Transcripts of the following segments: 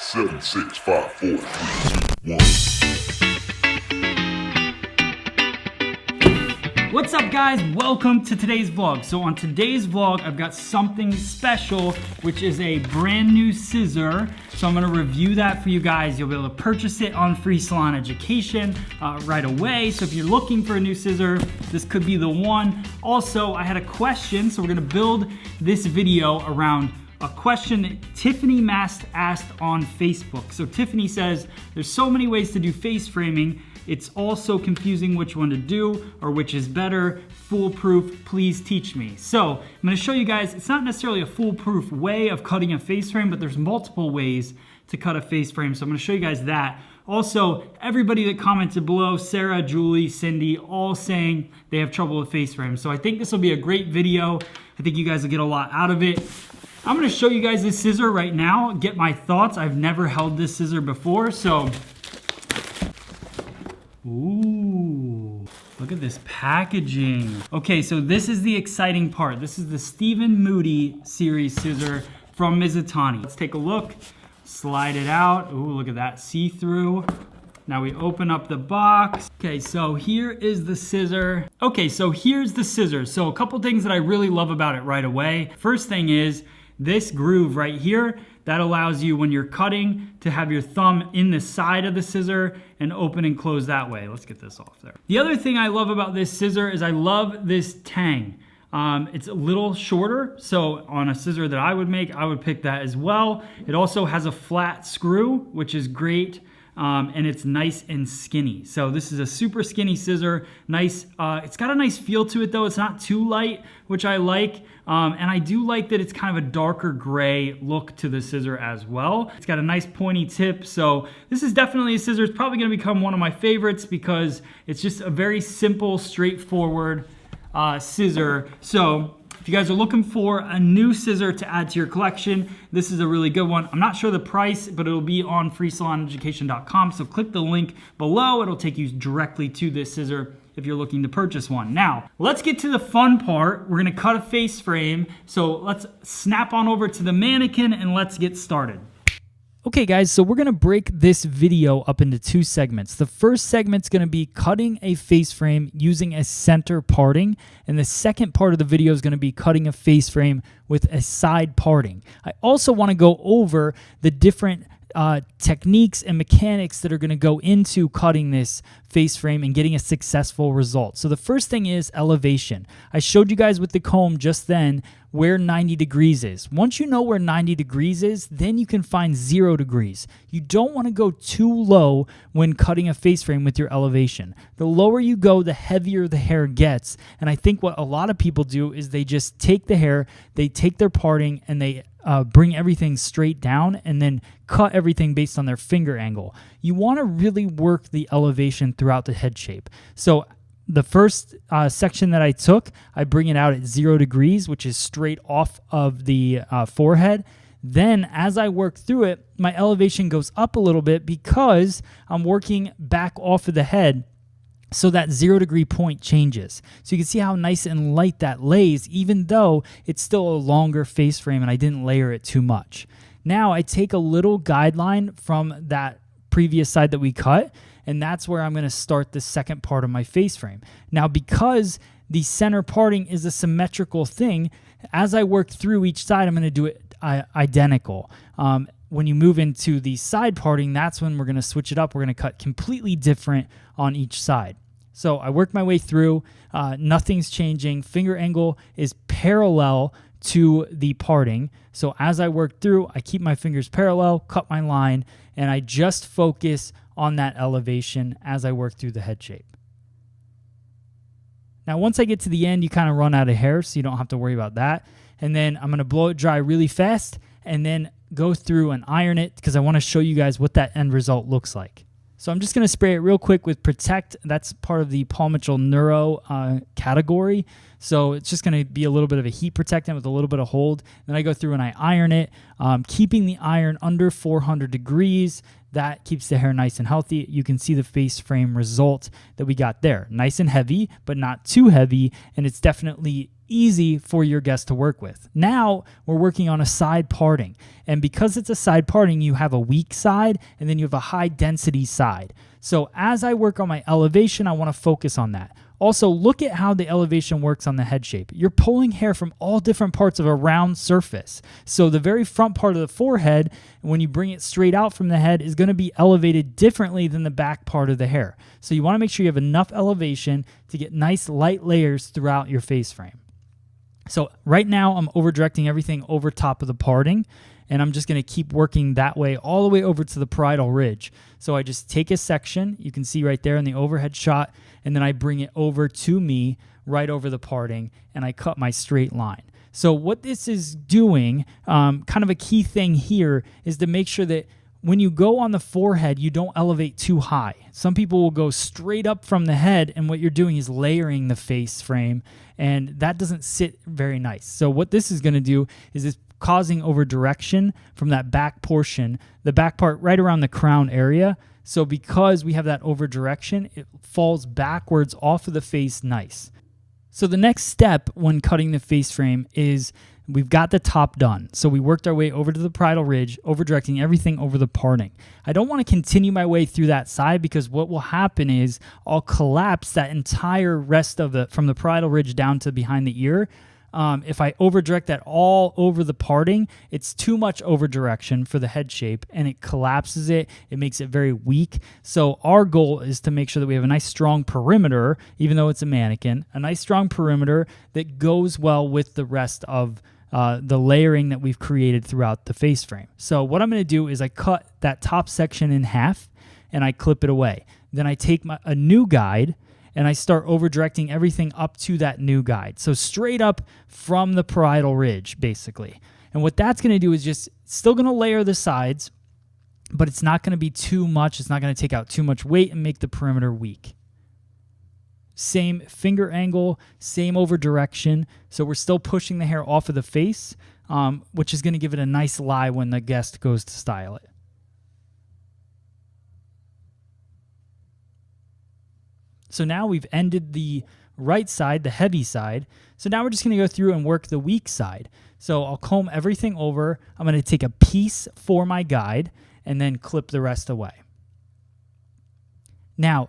7, 6, 5, 4, 3, 2, 1. What's up, guys? Welcome to today's vlog. So on today's vlog, I've got something special, which is a brand new scissor. So I'm gonna review that for you guys. You'll be able to purchase it on Free Salon Education right away. So if you're looking for a new scissor, this could be the one. Also, I had a question, so we're gonna build this video around a question that Tiffany Mast asked on Facebook. So Tiffany says, there's so many ways to do face framing. It's also confusing which one to do or which is better. Foolproof, please teach me. So I'm gonna show you guys, it's not necessarily a foolproof way of cutting a face frame, but there's multiple ways to cut a face frame. So I'm gonna show you guys that. Also, everybody that commented below, Sarah, Julie, Cindy, all saying they have trouble with face frames. So I think this will be a great video. I think you guys will get a lot out of it. I'm gonna show you guys this scissor right now, get my thoughts. I've never held this scissor before, so. Ooh, look at this packaging. Okay, so this is the exciting part. This is the Stephen Moody series scissor from Mizutani. Let's take a look, slide it out. Ooh, look at that, see-through. Now we open up the box. Okay, so here is the scissor. Okay, so here's the scissor. So a couple things that I really love about it right away. First thing is, this groove right here, that allows you when you're cutting to have your thumb in the side of the scissor and open and close that way. Let's get this off there. The other thing I love about this scissor is I love this tang. It's a little shorter, so on a scissor that I would make, I would pick that as well. It also has a flat screw, which is great. And it's nice and skinny. So this is a super skinny scissor. Nice, it's got a nice feel to it though. It's not too light, which I like. And I do like that it's kind of a darker gray look to the scissor as well. It's got a nice pointy tip. So this is definitely a scissor. It's probably gonna become one of my favorites because it's just a very simple, straightforward scissor. So if you guys are looking for a new scissor to add to your collection, this is a really good one. I'm not sure the price, but it'll be on freesaloneducation.com. So click the link below. It'll take you directly to this scissor if you're looking to purchase one. Now, let's get to the fun part. We're gonna cut a face frame. So let's snap on over to the mannequin and let's get started. Okay guys, so we're gonna break this video up into two segments. The first segment's gonna be cutting a face frame using a center parting, and the second part of the video is gonna be cutting a face frame with a side parting. I also wanna go over the different techniques and mechanics that are going to go into cutting this face frame and getting a successful result. So the first thing is elevation. I showed you guys with the comb just then where 90 degrees is. Once you know where 90 degrees is, then you can find 0 degrees. You don't want to go too low when cutting a face frame with your elevation. The lower you go, the heavier the hair gets. And I think what a lot of people do is they just take the hair, they take their parting, and they bring everything straight down and then cut everything based on their finger angle. You want to really work the elevation throughout the head shape. So the first section that I took, I bring it out at 0 degrees, which is straight off of the forehead. Then as I work through it, my elevation goes up a little bit because I'm working back off of the head. So that 0 degree point changes. So you can see how nice and light that lays, even though it's still a longer face frame and I didn't layer it too much. Now I take a little guideline from that previous side that we cut, and that's where I'm gonna start the second part of my face frame. Now, because the center parting is a symmetrical thing, as I work through each side, I'm gonna do it identical. When you move into the side parting, that's when we're gonna switch it up. We're gonna cut completely different on each side. So I work my way through, nothing's changing. Finger angle is parallel to the parting. So as I work through, I keep my fingers parallel, cut my line, and I just focus on that elevation as I work through the head shape. Now, once I get to the end, you kind of run out of hair, so you don't have to worry about that. And then I'm gonna blow it dry really fast and then go through and iron it because I wanna show you guys what that end result looks like. So I'm just going to spray it real quick with Protect. That's part of the Paul Mitchell Neuro category. So it's just going to be a little bit of a heat protectant with a little bit of hold. Then I go through and I iron it, keeping the iron under 400 degrees. That keeps the hair nice and healthy. You can see the face frame result that we got there. Nice and heavy, but not too heavy. And it's definitely easy for your guest to work with. Now we're working on a side parting. And because it's a side parting, you have a weak side and then you have a high density side. So as I work on my elevation, I want to focus on that. Also, look at how the elevation works on the head shape. You're pulling hair from all different parts of a round surface. So the very front part of the forehead, when you bring it straight out from the head, is going to be elevated differently than the back part of the hair. So you want to make sure you have enough elevation to get nice light layers throughout your face frame. So right now, I'm over directing everything over top of the parting, and I'm just going to keep working that way all the way over to the parietal ridge. So I just take a section, you can see right there in the overhead shot, and then I bring it over to me right over the parting, and I cut my straight line. So what this is doing, kind of a key thing here, is to make sure that when you go on the forehead, you don't elevate too high. Some people will go straight up from the head, and what you're doing is layering the face frame, and that doesn't sit very nice. So what this is going to do is it's causing over direction from that back portion, the back part right around the crown area. So because we have that over direction, it falls backwards off of the face nice. So the next step when cutting the face frame is we've got the top done. So we worked our way over to the parietal ridge, over directing everything over the parting. I don't want to continue my way through that side because what will happen is I'll collapse that entire rest of from the parietal ridge down to behind the ear. If I over direct that all over the parting, it's too much over direction for the head shape and it collapses it. It makes it very weak. So our goal is to make sure that we have a nice strong perimeter, even though it's a mannequin, a nice strong perimeter that goes well with the rest of the layering that we've created throughout the face frame. So what I'm going to do is I cut that top section in half and I clip it away. Then I take a new guide and I start over directing everything up to that new guide. So straight up from the parietal ridge, basically. And what that's going to do is just still going to layer the sides, but it's not going to be too much. It's not going to take out too much weight and make the perimeter weak. Same finger angle, same over direction. So we're still pushing the hair off of the face, which is going to give it a nice lie when the guest goes to style it. So now we've ended the right side, the heavy side. So now we're just going to go through and work the weak side. So I'll comb everything over. I'm going to take a piece for my guide and then clip the rest away. Now,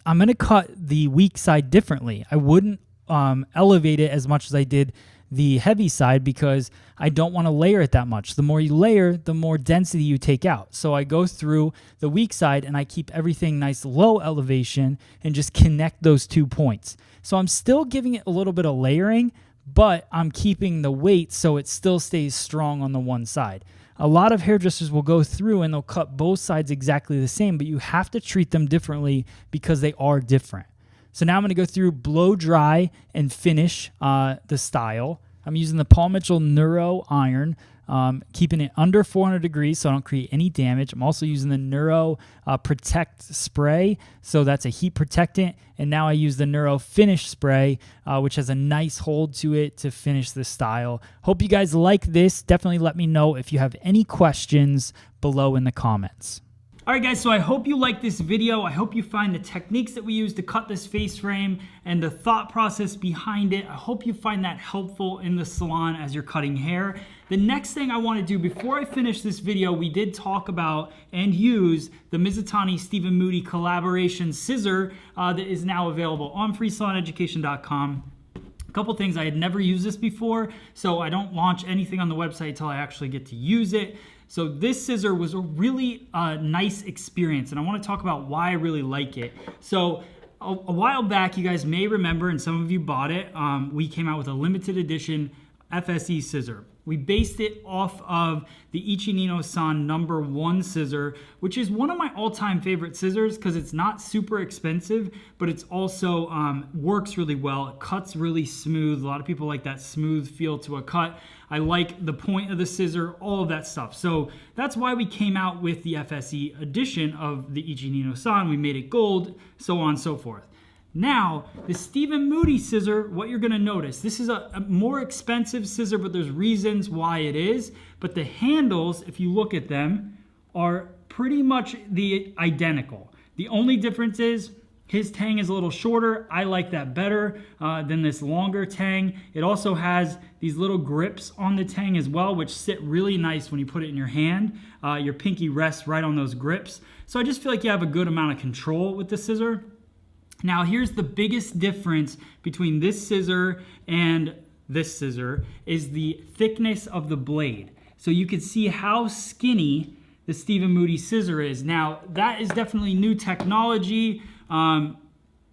I'm going to cut the weak side differently. I wouldn't elevate it as much as I did the heavy side because I don't want to layer it that much. The more you layer, the more density you take out. So I go through the weak side and I keep everything nice low elevation and just connect those 2 points. So I'm still giving it a little bit of layering, but I'm keeping the weight so it still stays strong on the one side. A lot of hairdressers will go through and they'll cut both sides exactly the same, but you have to treat them differently because they are different. So now I'm going to go through, blow dry, and finish the style. I'm using the Paul Mitchell Neuro iron, keeping it under 400 degrees so I don't create any damage. I'm also using the Neuro Protect spray, so that's a heat protectant. And now I use the Neuro Finish spray, which has a nice hold to it to finish the style. Hope you guys like this. Definitely let me know if you have any questions below in the comments. All right, guys, so I hope you like this video. I hope you find the techniques that we use to cut this face frame and the thought process behind it. I hope you find that helpful in the salon as you're cutting hair. The next thing I want to do before I finish this video, we did talk about and use the Mizutani Stephen Moody collaboration scissor that is now available on freesaloneducation.com. A couple things, I had never used this before, so I don't launch anything on the website until I actually get to use it. So this scissor was a really nice experience, and I want to talk about why I really like it. So a while back, you guys may remember, and some of you bought it, we came out with a limited edition FSE scissor. We based it off of the Ichinino-san #1 scissor, which is one of my all-time favorite scissors because it's not super expensive, but it's also works really well. It cuts really smooth. A lot of people like that smooth feel to a cut. I like the point of the scissor, all of that stuff. So that's why we came out with the FSE edition of the Ichinino-san. We made it gold, so on and so forth. Now, the Stephen Moody scissor, what you're gonna notice, this is a more expensive scissor, but there's reasons why it is. But the handles, if you look at them, are pretty much identical. The only difference is His tang is a little shorter. I like that better than this longer tang. It also has these little grips on the tang as well, which sit really nice when you put it in your hand. Your pinky rests right on those grips. So I just feel like you have a good amount of control with the scissor. Now here's the biggest difference between this scissor and this scissor is the thickness of the blade. So you can see how skinny the Stephen Moody scissor is. Now that is definitely new technology.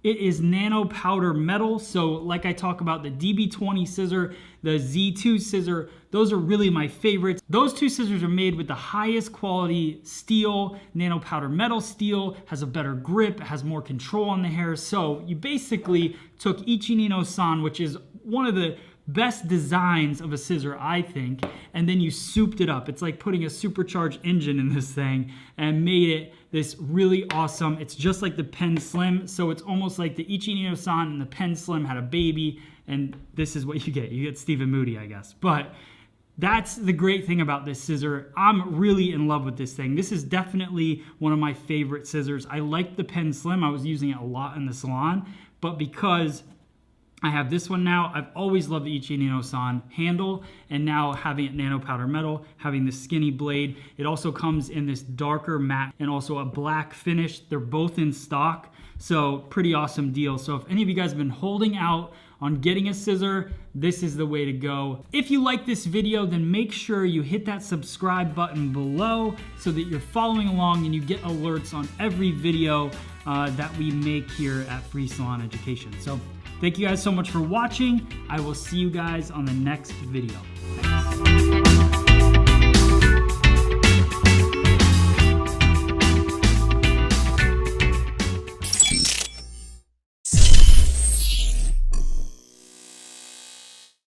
It is nano powder metal. So like I talk about the DB20 scissor, the Z2 scissor, those are really my favorites. Those two scissors are made with the highest quality steel, nano powder metal steel, has a better grip, has more control on the hair. So you basically took Ichi-ni-no-san, which is one of the best designs of a scissor, I think, and then you souped it up. It's like putting a supercharged engine in this thing and made it this really awesome. It's just like the Pen Slim, so it's almost like the Ichi-ni-no-san and the Pen Slim had a baby, and this is what you get. You get Stephen Moody, I guess. But that's the great thing about this scissor. I'm really in love with this thing. This is definitely one of my favorite scissors. I like the Pen Slim. I was using it a lot in the salon, but because I have this one now, I've always loved the Ichi-ni-no-san handle, and now having it nano powder metal, having the skinny blade. It also comes in this darker matte and also a black finish. They're both in stock, so pretty awesome deal. So if any of you guys have been holding out on getting a scissor, this is the way to go. If you like this video, then make sure you hit that subscribe button below so that you're following along and you get alerts on every video that we make here at Free Salon Education. So thank you guys so much for watching. I will see you guys on the next video.